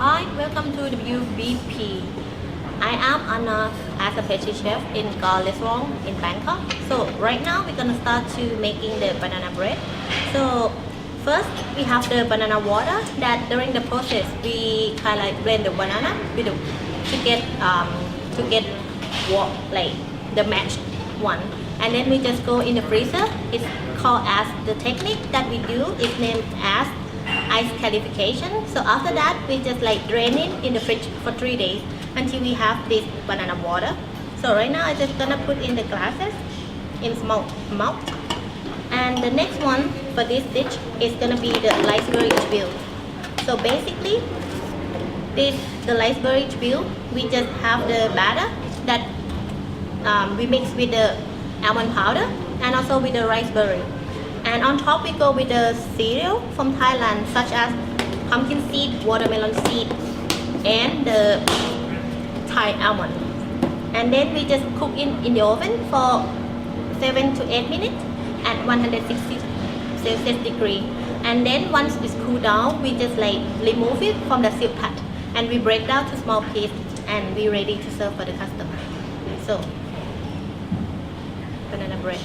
Hi, welcome to WBP. I am Anna as a pastry chef in GAA restaurant in Bangkok. So right now we're gonna start to making the banana bread. So first we have the banana water that during the process we kind of like blend the banana with the, to get like the matched one. And then we just go in the freezer. It's called as the technique that we do is named as ice clarification. So after that we just like drain it in the fridge for 3 days until we have this banana water. So right now I'm just gonna put in the glasses in small amount. And the next one for this dish is gonna be the raspberry chill. So basically the raspberry chill, we just have the batter that we mix with the almond powder and also with the raspberry. And on top we go with the cereal from Thailand such as pumpkin seed, watermelon seed and the Thai almond. And then we just cook in the oven for 7 to 8 minutes at 160 Celsius degree. And then once it's cooled down, we just like remove it from the silk pot and we break down to small pieces and we're ready to serve for the customer. So banana bread.